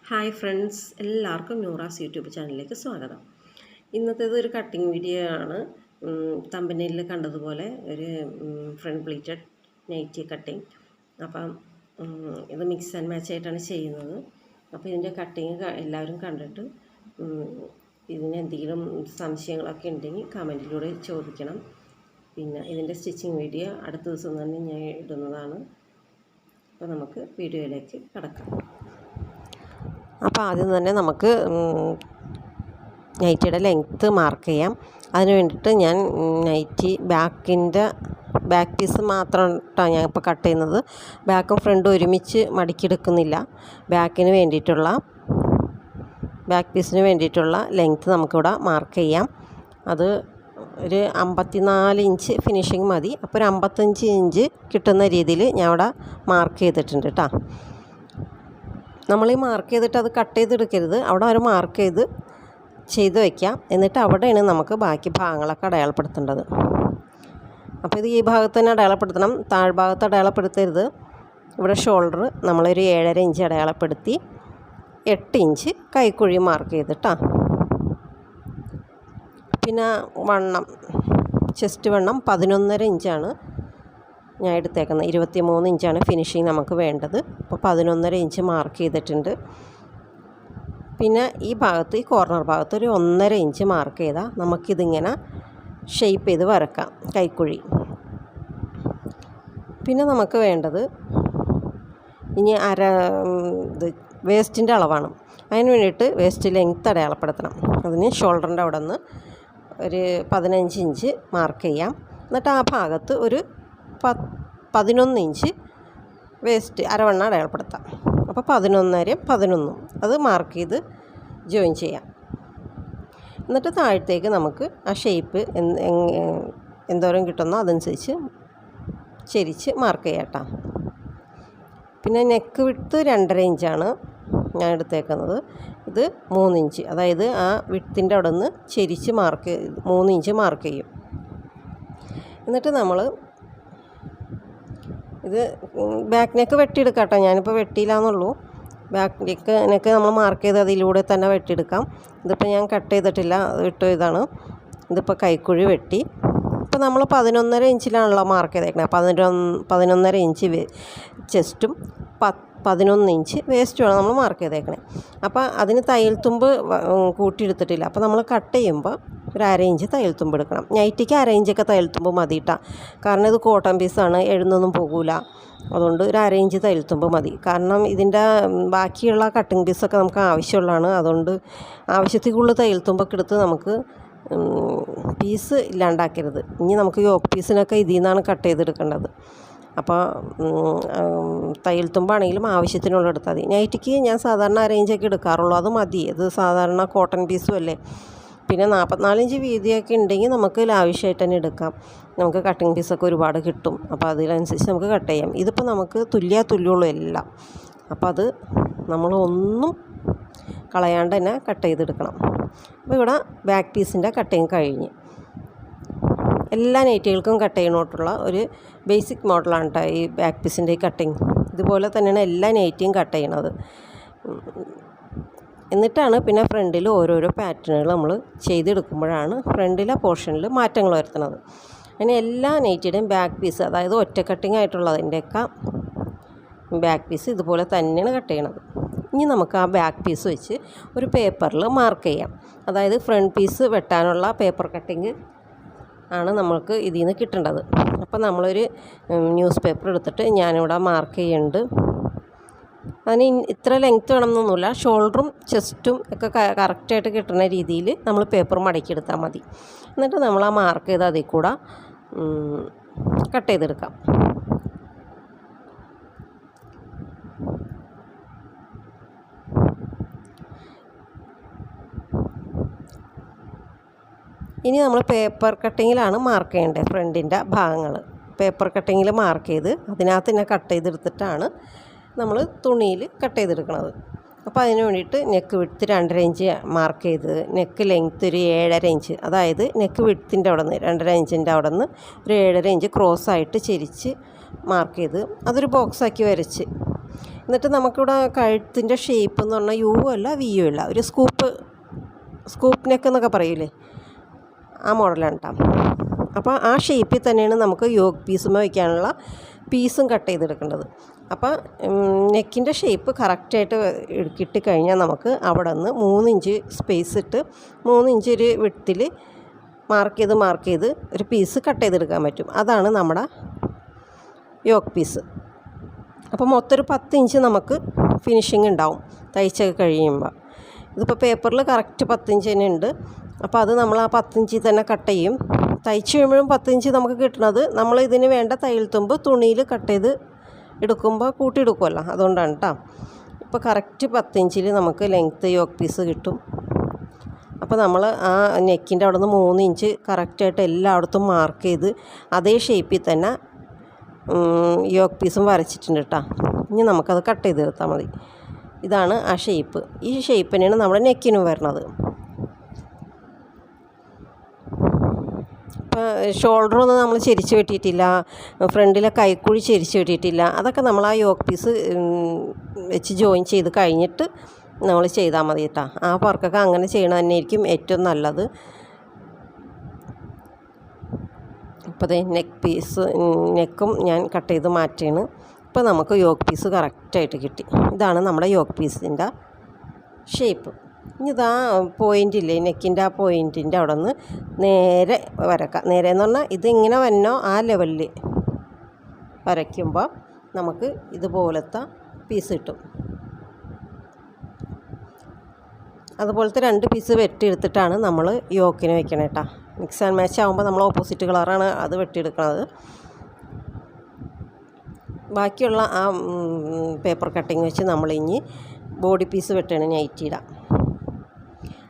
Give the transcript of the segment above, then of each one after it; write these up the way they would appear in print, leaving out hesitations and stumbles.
Hi friends, എല്ലാവർക്കും Noora's YouTube ചാനലിലേക്ക് സ്വാഗതം. ഇന്നത്തേത് ഒരു കട്ടിങ് വീഡിയോ ആണ്. തമ്പനയിൽ കണ്ടതുപോലെ ഒരു ഫ്രണ്ട് പ്ലീറ്റഡ് നൈറ്റി കട്ടിങ്. അപ്പം ഇത് മിക്സ് ആൻഡ് മാച്ച് ആയിട്ടാണ് ചെയ്യുന്നത്. അപ്പോൾ ഇതിൻ്റെ കട്ടിങ് എല്ലാവരും കണ്ടിട്ട് ഇതിന് എന്തെങ്കിലും സംശയങ്ങളൊക്കെ ഉണ്ടെങ്കിൽ കമൻറ്റിലൂടെ ചോദിക്കണം. പിന്നെ ഇതിൻ്റെ സ്റ്റിച്ചിങ് വീഡിയോ അടുത്ത ദിവസം തന്നെ ഞാൻ ഇടുന്നതാണ്. അപ്പോൾ നമുക്ക് വീഡിയോയിലേക്ക് കടക്കാം. അപ്പോൾ ആദ്യം തന്നെ നമുക്ക് നൈറ്റിയുടെ ലെങ്ത്ത് മാർക്ക് ചെയ്യാം. അതിന് വേണ്ടിയിട്ട് ഞാൻ നൈറ്റി ബാക്ക് പീസ് മാത്രമാണ് ഞാൻ ഇപ്പോൾ കട്ട് ചെയ്യുന്നത്. ബാക്കും ഫ്രണ്ടും ഒരുമിച്ച് മടക്കിയെടുക്കുന്നില്ല. ബാക്ക് പീസിന് വേണ്ടിയിട്ടുള്ള ലെങ്ത്ത് നമുക്കിവിടെ മാർക്ക് ചെയ്യാം. അത് ഒരു 54 ഇഞ്ച് ഫിനിഷിങ് മതി. അപ്പോൾ ഒരു 55 ഇഞ്ച് കിട്ടുന്ന രീതിയിൽ ഞാൻ ഇവിടെ മാർക്ക് ചെയ്തിട്ടുണ്ട് കേട്ടോ. നമ്മൾ ഈ മാർക്ക് ചെയ്തിട്ട് അത് കട്ട് ചെയ്തെടുക്കരുത്. അവിടെ ഒരു മാർക്ക് ചെയ്ത് വയ്ക്കാം. എന്നിട്ട് അവിടെയാണ് നമുക്ക് ബാക്കി ഭാഗങ്ങളൊക്കെ അടയാളപ്പെടുത്തേണ്ടത്. അപ്പോൾ ഇത് ഈ ഭാഗത്ത് തന്നെ അടയാളപ്പെടുത്തണം, താഴ്ഭാഗത്ത് അടയാളപ്പെടുത്തരുത്. ഇവിടെ ഷോൾഡർ നമ്മളൊരു 7.5 ഇഞ്ച് അടയാളപ്പെടുത്തി 8 ഇഞ്ച് കൈക്കുഴി മാർക്ക് ചെയ്തിട്ടാ. പിന്നെ ചെസ്റ്റ് വണ്ണം 11.5 ഇഞ്ചാണ് ഞാൻ എടുത്തേക്കുന്നത്. 23 ഇഞ്ചാണ് ഫിനിഷിങ് നമുക്ക് വേണ്ടത്. അപ്പോൾ 11.5 ഇഞ്ച് മാർക്ക് ചെയ്തിട്ടുണ്ട്. പിന്നെ ഈ കോർണർ ഭാഗത്ത് ഒരു 1.5 ഇഞ്ച് മാർക്ക് ചെയ്താൽ നമുക്കിതിങ്ങനെ ഷേപ്പ് ചെയ്ത് വരക്കാം കൈക്കുഴി. പിന്നെ നമുക്ക് വേണ്ടത് ഇനി വേസ്റ്റിൻ്റെ അളവാണ്. അതിന് വേണ്ടിയിട്ട് വേസ്റ്റ് ലെങ്ത്ത് അടയാളപ്പെടുത്തണം. അതിന് ഷോൾഡറിൻ്റെ അവിടെ നിന്ന് ഒരു 15 ഇഞ്ച് മാർക്ക് ചെയ്യാം. എന്നിട്ട് ആ ഭാഗത്ത് ഒരു 11 ഇഞ്ച് വേസ്റ്റ് അരവണ്ണ അടയാളപ്പെടുത്താം. അപ്പോൾ 11 അത് മാർക്ക് ചെയ്ത് ജോയിൻ ചെയ്യാം. എന്നിട്ട് താഴത്തേക്ക് നമുക്ക് ആ ഷേപ്പ് എന്തോരം കിട്ടുന്നോ അതനുസരിച്ച് ചെരിച്ച് മാർക്ക് ചെയ്യാം കേട്ടോ. പിന്നെ നെക്ക് വിഡ്ത്ത് 2.5 ഇഞ്ചാണ് ഞാൻ എടുത്തേക്കുന്നത്. ഇത് 3 ഇഞ്ച്, അതായത് ആ വിഡ്ത്തിൻ്റെ അവിടെ നിന്ന് ചെരിച്ച് 3 ഇഞ്ച് മാർക്ക് ചെയ്യും. എന്നിട്ട് നമ്മൾ ഇത് ബാക്ക് നെക്ക് വെട്ടിയെടുക്കാം കേട്ടോ. ഞാനിപ്പോൾ വെട്ടിയില്ലാന്നുള്ളൂ. ബാക്ക് നെക്ക് നമ്മൾ മാർക്ക് ചെയ്ത് അതിലൂടെ തന്നെ വെട്ടിയെടുക്കാം. ഇതിപ്പോൾ ഞാൻ കട്ട് ചെയ്തിട്ടില്ല, ഇതാണ്. ഇതിപ്പോൾ കൈക്കുഴി വെട്ടി. ഇപ്പോൾ നമ്മൾ 11.5 ഇഞ്ചിലാണല്ലോ മാർക്ക് ചെയ്തേക്കണേ. 11.5 ഇഞ്ച് ചെസ്റ്റും 11 ഇഞ്ച് വേസ്റ്റുമാണ് നമ്മൾ മാർക്ക് ചെയ്തേക്കണേ. അപ്പോൾ അതിന് തയ്യൽ തുമ്പ് കൂട്ടിയെടുത്തിട്ടില്ല. അപ്പോൾ നമ്മൾ കട്ട് ചെയ്യുമ്പോൾ ഒരു 1/2 ഇഞ്ച് തയ്യൽ തുമ്പ് എടുക്കണം. നൈറ്റിക്ക് 1/2 ഇഞ്ചൊക്കെ തയ്യൽ തുമ്പ് മതി കേട്ടോ. കാരണം ഇത് കോട്ടൺ പീസാണ്, എഴുന്നൊന്നും പോകില്ല. അതുകൊണ്ട് ഒരു 1/2 ഇഞ്ച് തയ്യൽ തുമ്പ് മതി. കാരണം ഇതിൻ്റെ ബാക്കിയുള്ള കട്ടിങ് പീസൊക്കെ നമുക്ക് ആവശ്യമുള്ളതാണ്. അതുകൊണ്ട് ആവശ്യത്തിൽ കൂടുതൽ തയ്യൽ തുമ്പൊക്കെ എടുത്ത് നമുക്ക് പീസ് ഇല്ലാണ്ടാക്കരുത്. ഇനി നമുക്ക് യോക്ക് പീസിനൊക്കെ ഇതിൽ നിന്നാണ് കട്ട് ചെയ്തെടുക്കേണ്ടത്. അപ്പോൾ തയ്യൽ തുമ്പാണെങ്കിലും ആവശ്യത്തിനുള്ള എടുത്താൽ മതി. നൈറ്റിക്ക് ഞാൻ സാധാരണ 1/2 ഇഞ്ചൊക്കെ എടുക്കാറുള്ളൂ. അത് മതി. ഇത് സാധാരണ കോട്ടൺ പീസും അല്ലേ. പിന്നെ 44 ഇഞ്ച് വീതിയൊക്കെ ഉണ്ടെങ്കിൽ നമുക്ക് ലാവിഷായിട്ട് തന്നെ എടുക്കാം. നമുക്ക് കട്ടിങ് പീസൊക്കെ ഒരുപാട് കിട്ടും. അപ്പോൾ അതിനനുസരിച്ച് നമുക്ക് കട്ട് ചെയ്യാം. ഇതിപ്പോൾ നമുക്ക് തുല്യമുള്ളൂ എല്ലാം. അപ്പോൾ അത് നമ്മളൊന്നും കളയാണ്ട് തന്നെ കട്ട് ചെയ്തെടുക്കണം. അപ്പോൾ ഇവിടെ ബാക്ക് പീസിൻ്റെ കട്ടിങ് കഴിഞ്ഞ്. എല്ലാ നൈറ്റികൾക്കും കട്ട് ചെയ്യണോട്ടുള്ള ഒരു ബേസിക് മോഡലാണ് കേട്ടോ ഈ ബാക്ക് പീസിൻ്റെ ഈ കട്ടിങ്. ഇതുപോലെ തന്നെയാണ് എല്ലാ നൈറ്റിയും കട്ട് ചെയ്യണത്. എന്നിട്ടാണ് പിന്നെ ഫ്രണ്ടിൽ ഓരോരോ പാറ്റേണുകൾ നമ്മൾ ചെയ്തെടുക്കുമ്പോഴാണ് ഫ്രണ്ടിലെ പോർഷനിൽ മാറ്റങ്ങൾ വരുത്തുന്നത്. അങ്ങനെ എല്ലാ നൈറ്റിയുടെയും ബാക്ക് പീസ്, അതായത് ഒറ്റ കട്ടിങ് ആയിട്ടുള്ളതിൻ്റെയൊക്കെ ബാക്ക് പീസ് ഇതുപോലെ തന്നെയാണ് കട്ട് ചെയ്യണത്. ഇനി നമുക്ക് ആ ബാക്ക് പീസ് വെച്ച് ഒരു പേപ്പറിൽ മാർക്ക് ചെയ്യാം. അതായത് ഫ്രണ്ട് പീസ് വെട്ടാനുള്ള പേപ്പർ കട്ടിങ് ആണ് നമ്മൾക്ക് ഇതിൽ നിന്ന് കിട്ടേണ്ടത്. അപ്പോൾ നമ്മളൊരു ന്യൂസ് പേപ്പർ എടുത്തിട്ട് ഞാനിവിടെ മാർക്ക് ചെയ്യുന്നുണ്ട്. അതിന് ഇത്ര ലെങ്ത്ത് വേണമെന്നൊന്നുമില്ല. ഷോൾഡറും ചെസ്റ്റും ഒക്കെ കറക്റ്റായിട്ട് കിട്ടുന്ന രീതിയിൽ നമ്മൾ പേപ്പർ മടക്കിയെടുത്താൽ മതി. എന്നിട്ട് നമ്മൾ ആ മാർക്ക് ചെയ്ത് അതിൽ കൂടെ കട്ട് ചെയ്തെടുക്കാം. ഇനി നമ്മൾ പേപ്പർ കട്ടിങ്ങിലാണ് മാർക്ക് ചെയ്യേണ്ടത്. ഫ്രണ്ടിൻ്റെ ഭാഗങ്ങൾ പേപ്പർ കട്ടിങ്ങിൽ മാർക്ക് ചെയ്ത് അതിനകത്ത് തന്നെ കട്ട് ചെയ്തെടുത്തിട്ടാണ് നമ്മൾ തുണിയിൽ കട്ട് ചെയ്തെടുക്കുന്നത്. അപ്പോൾ അതിന് വേണ്ടിയിട്ട് നെക്ക് വിഡ്ത്ത് 2.5 ഇഞ്ച് മാർക്ക് ചെയ്ത് നെക്ക് ലെങ്ത്ത് ഒരു 7.5 ഇഞ്ച്, അതായത് നെക്ക് വിഡ്ത്തിൻ്റെ അവിടെ നിന്ന് 2.5 ഇഞ്ചിൻ്റെ അവിടെ നിന്ന് ഒരു 7.5 ഇഞ്ച് ക്രോസായിട്ട് ചെരിച്ച് മാർക്ക് ചെയ്ത് അതൊരു ബോക്സാക്കി വരച്ച് എന്നിട്ട് നമുക്കിവിടെ കഴുത്തിൻ്റെ ഷേപ്പ് എന്ന് പറഞ്ഞാൽ യു അല്ല വി യു അല്ല, ഒരു സ്കൂപ്പ് നെക്ക് എന്നൊക്കെ പറയൂലേ, ആ മോഡലാണ് കേട്ടോ. അപ്പോൾ ആ ഷേപ്പിൽ തന്നെയാണ് നമുക്ക് യോക്ക് പീസുമേ വയ്ക്കാനുള്ള പീസും കട്ട് ചെയ്തെടുക്കേണ്ടത്. അപ്പോൾ നെക്കിൻ്റെ ഷേപ്പ് കറക്റ്റായിട്ട് കിട്ടിക്കഴിഞ്ഞാൽ നമുക്ക് അവിടെ നിന്ന് 3 ഇഞ്ച് സ്പേസ് ഇട്ട് 3 ഇഞ്ച് ഒരു വിഡ്ത്തിൽ മാർക്ക് ചെയ്ത് ഒരു പീസ് കട്ട് ചെയ്തെടുക്കാൻ പറ്റും. അതാണ് നമ്മുടെ യോക്ക് പീസ്. അപ്പോൾ മൊത്തം ഒരു 10 ഇഞ്ച് നമുക്ക് ഫിനിഷിങ് ഉണ്ടാവും തയ്ച്ചൊക്കെ കഴിയുമ്പോൾ. ഇതിപ്പോൾ പേപ്പറിൽ കറക്റ്റ് 10 ഇഞ്ച് തന്നെ ഉണ്ട്. അപ്പോൾ അത് നമ്മൾ ആ 10 ഇഞ്ചിൽ തന്നെ കട്ട് ചെയ്യും. തയ്ച്ച് കഴിയുമ്പോഴും 10 ഇഞ്ച് നമുക്ക് കിട്ടുന്നത് നമ്മൾ ഇതിന് വേണ്ട തയ്യൽ തുമ്പ് തുണിയിൽ കട്ട് ചെയ്ത് എടുക്കുമ്പോൾ കൂട്ടിയെടുക്കുമല്ലോ, അതുകൊണ്ടാണ് കേട്ടോ. ഇപ്പോൾ കറക്റ്റ് 10 ഇഞ്ചിൽ നമുക്ക് ലെങ്ത്ത് യോക്ക് പീസ് കിട്ടും. അപ്പോൾ നമ്മൾ ആ നെക്കിൻ്റെ അവിടെ നിന്ന് 3 ഇഞ്ച് കറക്റ്റായിട്ട് എല്ലായിടത്തും മാർക്ക് ചെയ്ത് അതേ ഷേപ്പിൽ തന്നെ യോക്ക് പീസും വരച്ചിട്ടുണ്ട് കേട്ടോ. ഇനി നമുക്കത് കട്ട് ചെയ്തെടുത്താൽ മതി. ഇതാണ് ആ ഷേപ്പ്. ഈ ഷേപ്പ് തന്നെയാണ് നമ്മുടെ നെക്കിനും വരുന്നത്. ഇപ്പോൾ ഷോൾഡറൊന്നും നമ്മൾ ചെരിച്ച് വെട്ടിയിട്ടില്ല, ഫ്രണ്ടിലെ കൈക്കുഴി ചെരിച്ച് വെട്ടിയിട്ടില്ല. അതൊക്കെ നമ്മൾ ആ യോക്ക് പീസ് വെച്ച് ജോയിൻ ചെയ്ത് കഴിഞ്ഞിട്ട് നമ്മൾ ചെയ്താൽ മതി കേട്ടോ. ആ വർക്കൊക്കെ അങ്ങനെ ചെയ്യണത് തന്നെയായിരിക്കും ഏറ്റവും നല്ലത്. അപ്പോൾ അതേ നെക്കും ഞാൻ കട്ട് ചെയ്ത് മാറ്റിയാണ്. ഇപ്പോൾ നമുക്ക് യോക്ക് പീസ് കറക്റ്റായിട്ട് കിട്ടി. ഇതാണ് നമ്മുടെ യോക്ക് പീസിൻ്റെ ഷേപ്പ്. ഇനി ഇതാ പോയിൻ്റില്ലേ, നെക്കിൻ്റെ ആ പോയിൻറ്റിൻ്റെ അവിടെ നിന്ന് നേരെ വരക്കാം. നേരെ എന്ന് പറഞ്ഞാൽ ഇതിങ്ങനെ വന്നോ ആ ലെവലിൽ വരയ്ക്കുമ്പോൾ നമുക്ക് ഇതുപോലത്തെ പീസ് കിട്ടും. അതുപോലത്തെ 2 പീസ് വെട്ടിയെടുത്തിട്ടാണ് നമ്മൾ യോക്കിന് വെക്കണേ കേട്ടോ. മിക്സ് ആൻഡ് മാച്ച് ആകുമ്പോൾ നമ്മൾ ഓപ്പോസിറ്റ് കളറാണ് അത് വെട്ടിയെടുക്കുന്നത്. ബാക്കിയുള്ള ആ പേപ്പർ കട്ടിങ് വെച്ച് നമ്മളിനി ബോഡി പീസ് വെട്ടണം നൈറ്റിയുടെ.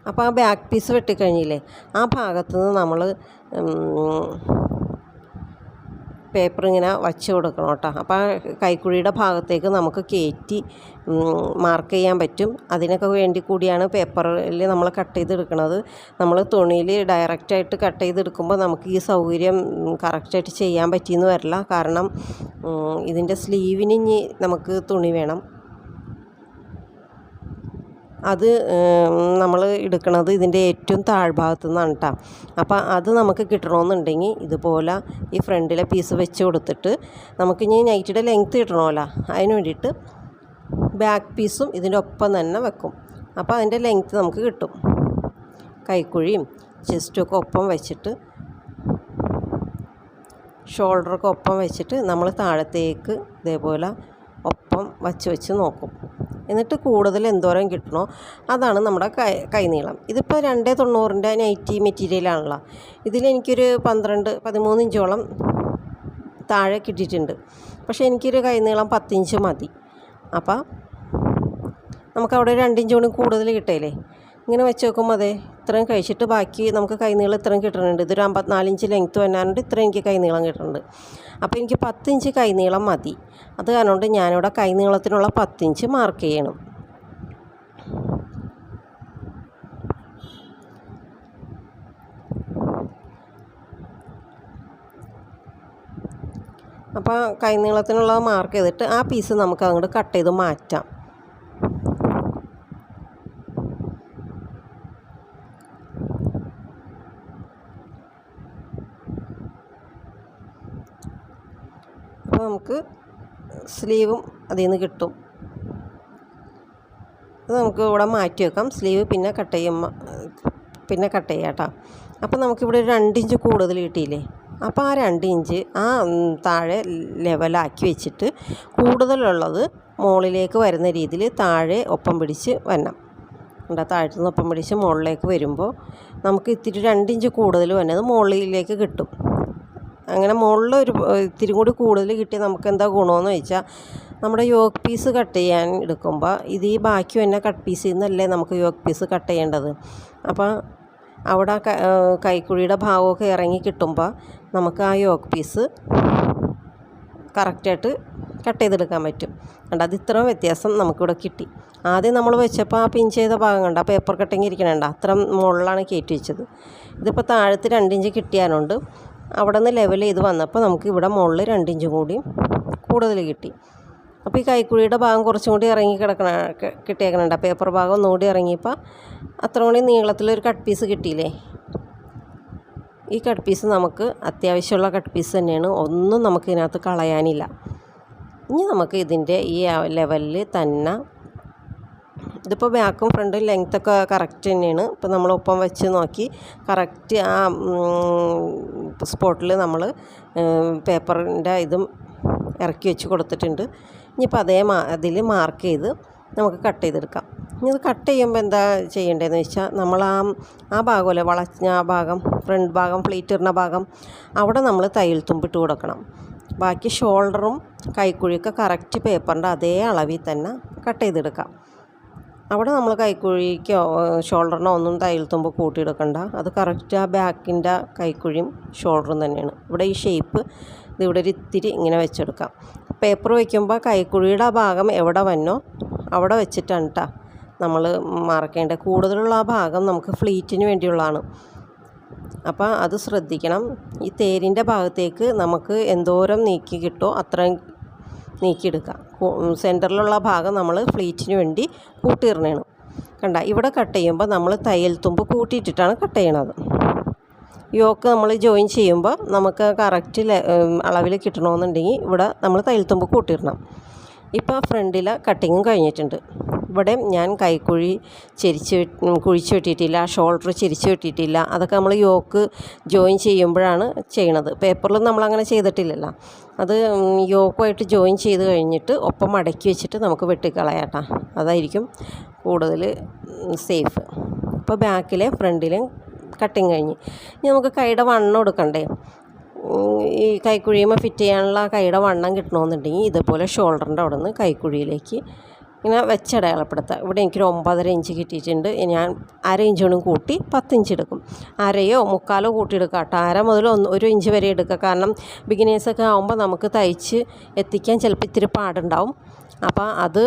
അപ്പോൾ ആ ബാക്ക് പീസ് വെട്ടിക്കഴിഞ്ഞില്ലേ, ആ ഭാഗത്തു നിന്ന് നമ്മൾ പേപ്പർ ഇങ്ങനെ വച്ച് കൊടുക്കണം കേട്ടോ. അപ്പോൾ ആ കൈക്കുഴിയുടെ ഭാഗത്തേക്ക് നമുക്ക് കയറ്റി മാർക്ക് ചെയ്യാൻ പറ്റും. അതിനൊക്കെ വേണ്ടി കൂടിയാണ് പേപ്പറിൽ നമ്മൾ കട്ട് ചെയ്തെടുക്കുന്നത്. നമ്മൾ തുണിയിൽ ഡയറക്റ്റായിട്ട് കട്ട് ചെയ്തെടുക്കുമ്പോൾ നമുക്ക് ഈ സൗകര്യം കറക്റ്റായിട്ട് ചെയ്യാൻ പറ്റിയെന്ന് വരില്ല. കാരണം ഇതിൻ്റെ സ്ലീവിന് ഇനി നമുക്ക് തുണി വേണം. അത് നമ്മൾ എടുക്കുന്നത് ഇതിൻ്റെ ഏറ്റവും താഴ്ഭാഗത്തു നിന്നാണ് കേട്ടോ. അപ്പോൾ അത് നമുക്ക് കിട്ടണമെന്നുണ്ടെങ്കിൽ ഇതുപോലെ ഈ ഫ്രണ്ടിലെ പീസ് വെച്ച് കൊടുത്തിട്ട് നമുക്കിനി നൈറ്റിയുടെ ലെങ്ത്ത് കിട്ടണമല്ലോ, അതിന് വേണ്ടിയിട്ട് ബാക്ക് പീസും ഇതിൻ്റെ ഒപ്പം തന്നെ വെക്കും. അപ്പോൾ അതിൻ്റെ ലെങ്ത്ത് നമുക്ക് കിട്ടും. കൈക്കുഴിയും ചെസ്റ്റൊക്കെ ഒപ്പം വെച്ചിട്ട് ഷോൾഡറൊക്കെ ഒപ്പം വെച്ചിട്ട് നമ്മൾ താഴത്തേക്ക് ഇതേപോലെ ഒപ്പം വെച്ച് നോക്കും. എന്നിട്ട് കൂടുതൽ എന്തോരം കിട്ടണോ അതാണ് നമ്മുടെ കൈനീളം. ഇതിപ്പോൾ 2.90 നൈറ്റി മെറ്റീരിയലാണല്ലോ. ഇതിലെനിക്കൊരു 13 ഇഞ്ചോളം താഴെ കിട്ടിയിട്ടുണ്ട്. പക്ഷേ എനിക്കൊരു കൈനീളം 10 ഇഞ്ച് മതി. അപ്പോൾ നമുക്കവിടെ 2 ഇഞ്ച് കൂടി കൂടുതൽ കിട്ടില്ലേ. ഇങ്ങനെ വെച്ച് നോക്കുമ്പോൾ അതെ ഇത്രയും കഴിച്ചിട്ട് ബാക്കി നമുക്ക് കൈനീളം ഇത്രയും കിട്ടുന്നുണ്ട്. ഇതൊരു 54 ഇഞ്ച് ലെങ്ത്ത് വന്നാണ്ട് ഇത്രയും എനിക്ക് കൈനീളം കിട്ടുന്നുണ്ട്. അപ്പോൾ എനിക്ക് 10 ഇഞ്ച് കൈനീളം മതി. അത് കാരണം കൊണ്ട് ഞാനിവിടെ കൈനീളത്തിനുള്ള 10 ഇഞ്ച് മാർക്ക് ചെയ്യണം. അപ്പോൾ കൈനീളത്തിനുള്ള മാർക്ക് ചെയ്തിട്ട് ആ പീസ് നമുക്ക് അങ്ങോട്ട് കട്ട് ചെയ്ത് മാറ്റാം. അപ്പോൾ നമുക്ക് സ്ലീവും അതിൽ നിന്ന് കിട്ടും. അത് നമുക്ക് ഇവിടെ മാറ്റി വെക്കാം. സ്ലീവ് പിന്നെ കട്ട് ചെയ്യാം കേട്ടോ. അപ്പോൾ നമുക്കിവിടെ ഒരു 2 ഇഞ്ച് കൂടുതൽ കിട്ടിയില്ലേ. അപ്പോൾ ആ 2 ഇഞ്ച് ആ താഴെ ലെവലാക്കി വെച്ചിട്ട് കൂടുതലുള്ളത് മുകളിലേക്ക് വരുന്ന രീതിയിൽ താഴെ ഒപ്പം പിടിച്ച് വരണം. താഴത്തു നിന്ന് ഒപ്പം പിടിച്ച് മുകളിലേക്ക് വരുമ്പോൾ നമുക്ക് ഇത്തിരി 2 ഇഞ്ച് കൂടുതൽ വന്നത് മുകളിലേക്ക് കിട്ടും. അങ്ങനെ മുകളിൽ ഇത്തിരി കൂടി കൂടുതൽ കിട്ടി നമുക്ക് എന്താ ഗുണമെന്ന് വെച്ചാൽ നമ്മുടെ യോക്ക് പീസ് കട്ട് ചെയ്യാൻ എടുക്കുമ്പോൾ ഇത് ഈ ബാക്കി തന്നെ കട്ട് പീസിൽ നിന്നല്ലേ നമുക്ക് യോക്ക് പീസ് കട്ട് ചെയ്യേണ്ടത്. അപ്പോൾ അവിടെ കൈക്കുഴിയുടെ ഭാഗമൊക്കെ ഇറങ്ങി കിട്ടുമ്പോൾ നമുക്ക് ആ യോക്ക് പീസ് കറക്റ്റായിട്ട് കട്ട് ചെയ്തെടുക്കാൻ പറ്റും. അത് ഇത്രയും വ്യത്യാസം നമുക്കിവിടെ കിട്ടി. ആദ്യം നമ്മൾ വെച്ചപ്പോൾ ആ പിൻ ചെയ്ത ഭാഗം കണ്ട പേപ്പർ കട്ടിങ് ഇരിക്കണണ്ട അത്ര മുകളിലാണ് കയറ്റി വെച്ചത്. ഇതിപ്പോൾ താഴത്ത് 2 ഇഞ്ച് കിട്ടിയാലുണ്ട് അവിടെ നിന്ന് ലെവൽ ചെയ്ത് വന്നപ്പോൾ നമുക്ക് ഇവിടെ മുകളിൽ 2 ഇഞ്ച് കൂടി കൂടുതൽ കിട്ടി. അപ്പോൾ ഈ കൈക്കുഴിയുടെ ഭാഗം കുറച്ചും കൂടി ഇറങ്ങി കിട്ടിയേക്കണുണ്ട്. പേപ്പർ ഭാഗം ഒന്നുകൂടി ഇറങ്ങിയപ്പോൾ അത്ര കൂടി നീളത്തിലൊരു കട്ട് പീസ് കിട്ടിയില്ലേ. ഈ കട്ട് പീസ് നമുക്ക് അത്യാവശ്യമുള്ള കട്ട് പീസ് തന്നെയാണ്, ഒന്നും നമുക്ക് ഇതിനകത്ത് കളയാനില്ല. ഇനി നമുക്ക് ഇതിൻ്റെ ഈ ലെവലിൽ തന്നെ, ഇതിപ്പോൾ ബാക്കും ഫ്രണ്ടും ലെങ്ത്തൊക്കെ കറക്റ്റ് തന്നെയാണ്. ഇപ്പോൾ നമ്മൾ ഒപ്പം വെച്ച് നോക്കി കറക്റ്റ് ആ സ്പോട്ടിൽ നമ്മൾ പേപ്പറിൻ്റെ ഇതും ഇറക്കി വെച്ച് കൊടുത്തിട്ടുണ്ട്. ഇനിയിപ്പോൾ അതിൽ മാർക്ക് ചെയ്ത് നമുക്ക് കട്ട് ചെയ്തെടുക്കാം. ഇനി ഇത് കട്ട് ചെയ്യുമ്പോൾ എന്താ ചെയ്യേണ്ടതെന്ന് വെച്ചാൽ, നമ്മൾ ആ ഭാഗമല്ലേ വളഞ്ഞ ആ ഭാഗം, ഫ്രണ്ട് ഭാഗം പ്ലീറ്റിടുന്ന ഭാഗം, അവിടെ നമ്മൾ തയ്യൽ തുമ്പിട്ട് കൊടുക്കണം. ബാക്കി ഷോൾഡറും കൈക്കുഴിയൊക്കെ കറക്റ്റ് പേപ്പറിൻ്റെ അതേ അളവിൽ തന്നെ കട്ട് ചെയ്തെടുക്കാം. അവിടെ നമ്മൾ കൈക്കുഴിക്കോ ഷോൾഡറിനോ ഒന്നും തയ്യൽ തുമ്പ് കൂട്ടിയെടുക്കണ്ട. അത് കറക്റ്റ് ആ ബാക്കിൻ്റെ കൈക്കുഴിയും ഷോൾഡറും തന്നെയാണ്. ഇവിടെ ഈ ഷേപ്പ് ഇതിവിടെ ഒരു ഇത്തിരി ഇങ്ങനെ വെച്ചെടുക്കാം. പേപ്പർ വയ്ക്കുമ്പോൾ കൈക്കുഴിയുടെ ആ ഭാഗം എവിടെ വന്നോ അവിടെ വെച്ചിട്ടാണ് കേട്ടോ നമ്മൾ മാർക്ക് ചെയ്യേണ്ടത്. കൂടുതലുള്ള ആ ഭാഗം നമുക്ക് ഫ്ലീറ്റിന് വേണ്ടിയുള്ളതാണ്. അപ്പോൾ അത് ശ്രദ്ധിക്കണം. ഈ തേരിൻ്റെ ഭാഗത്തേക്ക് നമുക്ക് എന്തോരം നീക്കി കിട്ടുമോ അത്രയും നീക്കിയെടുക്കാം. സെൻറ്ററിലുള്ള ഭാഗം നമ്മൾ ഫ്ലീറ്റിന് വേണ്ടി കൂട്ടിയിടണേണ്. കണ്ട, ഇവിടെ കട്ട് ചെയ്യുമ്പോൾ നമ്മൾ തയ്യൽ തുമ്പ് കൂട്ടിയിട്ടിട്ടാണ് കട്ട് ചെയ്യണത്. യോക്ക് നമ്മൾ ജോയിൻ ചെയ്യുമ്പോൾ നമുക്ക് കറക്റ്റ് അളവിൽ കിട്ടണമെന്നുണ്ടെങ്കിൽ ഇവിടെ നമ്മൾ തയ്യൽ തുമ്പ് കൂട്ടിയിടണം. ഇപ്പോൾ ഫ്രണ്ടിലെ കട്ടിങ്ങും കഴിഞ്ഞിട്ടുണ്ട്. ഇവിടെ ഞാൻ കൈക്കുഴി കുഴിച്ച് വെട്ടിയിട്ടില്ല, ഷോൾഡർ ചെരിച്ച് വെട്ടിയിട്ടില്ല. അതൊക്കെ നമ്മൾ യോക്ക് ജോയിൻ ചെയ്യുമ്പോഴാണ് ചെയ്യണത്. പേപ്പറിൽ നമ്മളങ്ങനെ ചെയ്തിട്ടില്ലല്ലോ. അത് യോക്കുമായിട്ട് ജോയിൻ ചെയ്ത് കഴിഞ്ഞിട്ട് ഒപ്പം മടക്കി വെച്ചിട്ട് നമുക്ക് വെട്ടിക്കളയാട്ടാ, അതായിരിക്കും കൂടുതൽ സേഫ്. ഇപ്പോൾ ബാക്കിലെ ഫ്രണ്ടിലും കട്ടിങ് കഴിഞ്ഞ്. ഇനി നമുക്ക് കൈയുടെ വണ്ണം എടുക്കണ്ടേ. ഈ കൈക്കുഴിയുമ്പോൾ ഫിറ്റ് ചെയ്യാനുള്ള കൈയുടെ വണ്ണം കിട്ടണമെന്നുണ്ടെങ്കിൽ ഇതുപോലെ ഷോൾഡറിൻ്റെ അവിടെ നിന്ന് കൈക്കുഴിയിലേക്ക് ഇങ്ങനെ വെച്ചടയാളപ്പെടുത്തുക. ഇവിടെ എനിക്കൊരു 9.5 ഇഞ്ച് കിട്ടിയിട്ടുണ്ട്. ഞാൻ 1/2 ഇഞ്ചോടും കൂട്ടി 10 ഇഞ്ച് എടുക്കും. 1/2 മുക്കാലോ കൂട്ടിയെടുക്കുക കേട്ടോ. 1/2 മുതൽ 1 ഇഞ്ച് വരെ എടുക്കുക. കാരണം ബിഗിനേഴ്സൊക്കെ ആകുമ്പോൾ നമുക്ക് തയ്ച്ച് എത്തിക്കാൻ ചിലപ്പോൾ ഇത്തിരി പാടുണ്ടാവും. അപ്പോൾ അത്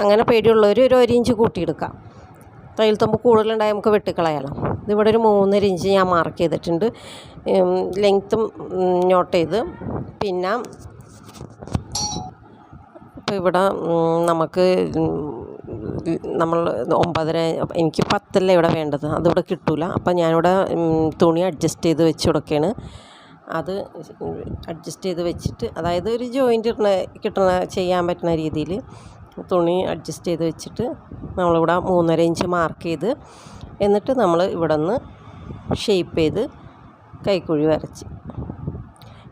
അങ്ങനെ പേടിയുള്ളവർ ഒരു 1 ഇഞ്ച് കൂട്ടിയെടുക്കാം. തയ്യൽ തുമ്പ് കൂടുതലുണ്ടായി നമുക്ക് വെട്ടിക്കളയാലോ. ഇതിവിടെ ഒരു 3.5 ഇഞ്ച് ഞാൻ മാർക്ക് ചെയ്തിട്ടുണ്ട്. ലെങ്ത്തും നോട്ട് ചെയ്ത്. പിന്നെ ഇപ്പോൾ ഇവിടെ നമുക്ക് നമ്മൾ 9.5, എനിക്ക് 10 ഇവിടെ വേണ്ടത്, അതിവിടെ കിട്ടില്ല. അപ്പം ഞാനിവിടെ തുണി അഡ്ജസ്റ്റ് ചെയ്ത് വെച്ച് കൊടുക്കുകയാണ്. അത് അഡ്ജസ്റ്റ് ചെയ്ത് വെച്ചിട്ട്, അതായത് ഒരു ജോയിൻ്റ് ചെയ്യാൻ പറ്റുന്ന രീതിയിൽ തുണി അഡ്ജസ്റ്റ് ചെയ്ത് വെച്ചിട്ട് നമ്മളിവിടെ 3.5 ഇഞ്ച് മാർക്ക് ചെയ്ത്, എന്നിട്ട് നമ്മൾ ഇവിടെ നിന്ന് ഷേപ്പ് ചെയ്ത് കൈക്കുഴി വരച്ച്.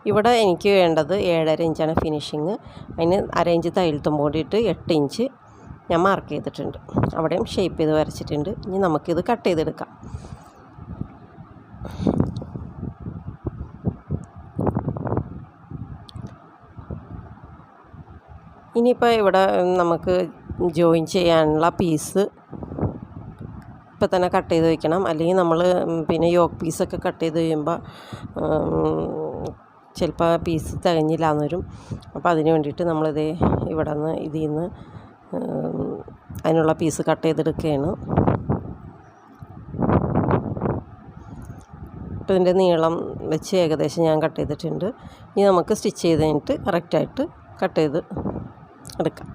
ഇവിടെ എനിക്ക് വേണ്ടത് 7.5 ഇഞ്ചാണ് ഫിനിഷിങ്. അതിന് 1/2 ഇഞ്ച് തയ്യൽ തുമ്പ് കൂടിയിട്ട് 8 ഇഞ്ച് ഞാൻ മാർക്ക് ചെയ്തിട്ടുണ്ട്. അവിടെയും ഷേപ്പ് ചെയ്ത് വരച്ചിട്ടുണ്ട്. ഇനി നമുക്കിത് കട്ട് ചെയ്തെടുക്കാം. ഇനിയിപ്പോൾ ഇവിടെ നമുക്ക് ജോയിൻ ചെയ്യാനുള്ള പീസ് ഇപ്പം തന്നെ കട്ട് ചെയ്ത് വയ്ക്കണം. അല്ലെങ്കിൽ നമ്മൾ പിന്നെ യോക്ക് പീസൊക്കെ കട്ട് ചെയ്ത് കഴിയുമ്പോൾ ചിലപ്പോൾ പീസ് തികഞ്ഞില്ല എന്ന് വരും. അപ്പോൾ അതിന് വേണ്ടിയിട്ട് നമ്മളിത് ഇവിടെ നിന്ന് ഇതിൽ നിന്ന് അതിനുള്ള പീസ് കട്ട് ചെയ്തെടുക്കുകയാണ്. ഇപ്പോൾ ഇതിൻ്റെ നീളം വെച്ച് ഏകദേശം ഞാൻ കട്ട് ചെയ്തിട്ടുണ്ട്. ഇനി നമുക്ക് സ്റ്റിച്ച് ചെയ്ത് കഴിഞ്ഞിട്ട് കറക്റ്റായിട്ട് കട്ട് ചെയ്ത് എടുക്കാം.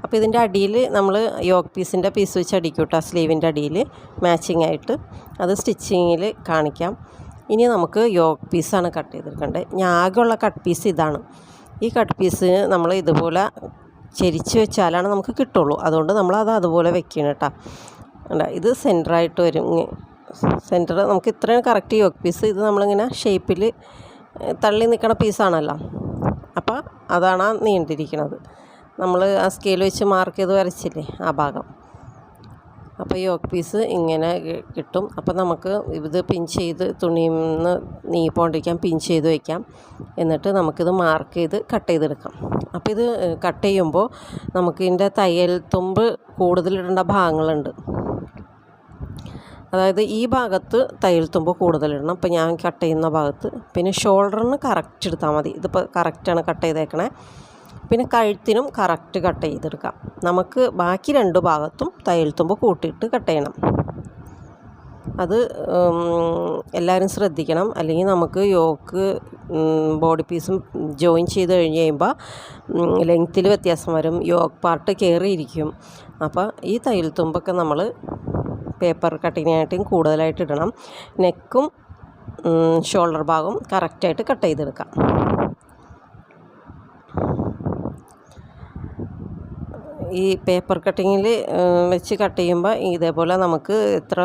അപ്പോൾ ഇതിൻ്റെ അടിയിൽ നമ്മൾ യോക്ക് പീസിൻ്റെ പീസ് വെച്ച് അടിക്കും കേട്ടോ, സ്ലീവിൻ്റെ അടിയിൽ മാച്ചിങ് ആയിട്ട്. അത് സ്റ്റിച്ചിങ്ങിൽ കാണിക്കാം. ഇനി നമുക്ക് യോക്ക് പീസാണ് കട്ട് ചെയ്തെടുക്കേണ്ടത്. ഞാൻ ആകെയുള്ള കട്ട് പീസ് ഇതാണ്. ഈ കട്ട് പീസ് നമ്മൾ ഇതുപോലെ ചെരിച്ച് വെച്ചാലാണ് നമുക്ക് കിട്ടുള്ളൂ. അതുകൊണ്ട് നമ്മളത് അതുപോലെ വെക്കണം കേട്ടോ. ഇത് സെൻറ്ററായിട്ട് വരും. സെൻറ്റർ നമുക്ക് ഇത്രയും കറക്റ്റ് യോക്ക് പീസ്. ഇത് നമ്മളിങ്ങനെ ഷേപ്പിൽ തള്ളി നിൽക്കണ പീസാണല്ലോ. അപ്പോൾ അതാണ് ആ നീണ്ടിരിക്കുന്നത്. നമ്മൾ ആ സ്കെയിൽ വെച്ച് മാർക്ക് ചെയ്ത് വരച്ചില്ലേ ആ ഭാഗം. അപ്പോൾ യോക്ക് പീസ് ഇങ്ങനെ കിട്ടും. അപ്പോൾ നമുക്ക് ഇത് പിൻ ചെയ്ത് തുണിയിൽ നിന്ന് നീങ്ങിപ്പോണ്ടിരിക്കാം, പിൻ ചെയ്ത് വയ്ക്കാം. എന്നിട്ട് നമുക്കിത് മാർക്ക് ചെയ്ത് കട്ട് ചെയ്തെടുക്കാം. അപ്പോൾ ഇത് കട്ട് ചെയ്യുമ്പോൾ നമുക്കിതിൻ്റെ തയ്യൽ തുമ്പ് കൂടുതലിടേണ്ട ഭാഗങ്ങളുണ്ട്. അതായത് ഈ ഭാഗത്ത് തയ്യൽ തുമ്പ് കൂടുതലിടണം. ഇപ്പോൾ ഞാൻ കട്ട് ചെയ്യുന്ന ഭാഗത്ത്. പിന്നെ ഷോൾഡറിന് കറക്റ്റ് എടുത്താൽ മതി. ഇതിപ്പോൾ കറക്റ്റാണ് കട്ട് ചെയ്തേക്കണേ. പിന്നെ കഴുത്തിനും കറക്റ്റ് കട്ട് ചെയ്തെടുക്കാം. നമുക്ക് ബാക്കി 2 ഭാഗത്തും തയ്യൽ തുമ്പ് കൂട്ടിയിട്ട് കട്ട് ചെയ്യണം. അത് എല്ലാവരും ശ്രദ്ധിക്കണം. അല്ലെങ്കിൽ നമുക്ക് യോക്ക് ബോഡി പീസും ജോയിൻ ചെയ്ത് കഴിഞ്ഞ് കഴിയുമ്പോൾ ലെങ്ത്തിൽ വ്യത്യാസം വരും, യോക്ക് പാർട്ട് കയറിയിരിക്കും. അപ്പോൾ ഈ തയ്യൽ തുമ്പൊക്കെ നമ്മൾ പേപ്പർ കട്ടിങ്ങിനായിട്ടും കൂടുതലായിട്ട് ഇടണം. നെക്കും ഷോൾഡർ ഭാഗം കറക്റ്റായിട്ട് കട്ട് ചെയ്തെടുക്കാം. ഈ പേപ്പർ കട്ടിങ്ങിൽ വെച്ച് കട്ട് ചെയ്യുമ്പോൾ ഇതേപോലെ നമുക്ക് എത്ര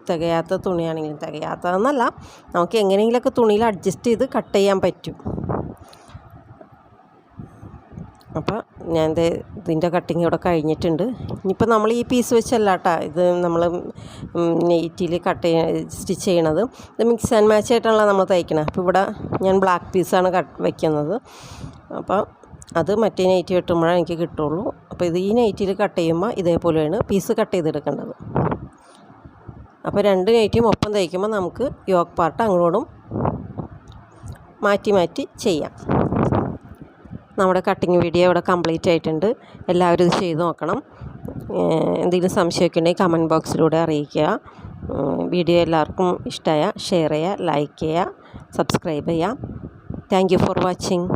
തികയാത്ത തുണിയാണെങ്കിലും, തികയാത്തതെന്നല്ല, നമുക്ക് എങ്ങനെയെങ്കിലുമൊക്കെ തുണിയിൽ അഡ്ജസ്റ്റ് ചെയ്ത് കട്ട് ചെയ്യാൻ പറ്റും. അപ്പോൾ ഞാൻ ഇതിൻ്റെ കട്ടിങ് ഇവിടെ കഴിഞ്ഞിട്ടുണ്ട്. ഇനിയിപ്പോൾ നമ്മൾ ഈ പീസ് വെച്ചല്ല കേട്ടോ ഇത് നമ്മൾ നെയ്റ്റിയിൽ സ്റ്റിച്ച് ചെയ്യണത്. ഇത് മിക്സ് ആൻഡ് മാച്ച് ആയിട്ടാണല്ലോ നമ്മൾ തയ്ക്കണത്. അപ്പോൾ ഇവിടെ ഞാൻ ബ്ലാക്ക് പീസാണ് വയ്ക്കുന്നത്. അപ്പോൾ അത് മറ്റേ നൈറ്റി വെട്ടുമ്പോഴാണ് എനിക്ക് കിട്ടുള്ളൂ. അപ്പോൾ ഇത് ഈ നൈറ്റിയിൽ കട്ട് ചെയ്യുമ്പോൾ ഇതേപോലെയാണ് പീസ് കട്ട് ചെയ്തെടുക്കേണ്ടത്. അപ്പോൾ 2 നൈറ്റിയും ഒപ്പം തയ്ക്കുമ്പോൾ നമുക്ക് യോക്ക് പാർട്ട് അങ്ങോട്ടും മാറ്റി മാറ്റി ചെയ്യാം. നമ്മുടെ കട്ടിങ് വീഡിയോ ഇവിടെ കംപ്ലീറ്റ് ആയിട്ടുണ്ട്. എല്ലാവരും ഇത് ചെയ്ത് നോക്കണം. എന്തെങ്കിലും സംശയമൊക്കെ ഉണ്ടെങ്കിൽ കമൻറ്റ് ബോക്സിലൂടെ അറിയിക്കുക. വീഡിയോ എല്ലാവർക്കും ഇഷ്ടമായ ഷെയർ ചെയ്യുക, ലൈക്ക് ചെയ്യുക, സബ്സ്ക്രൈബ് ചെയ്യുക. Thank you for watching.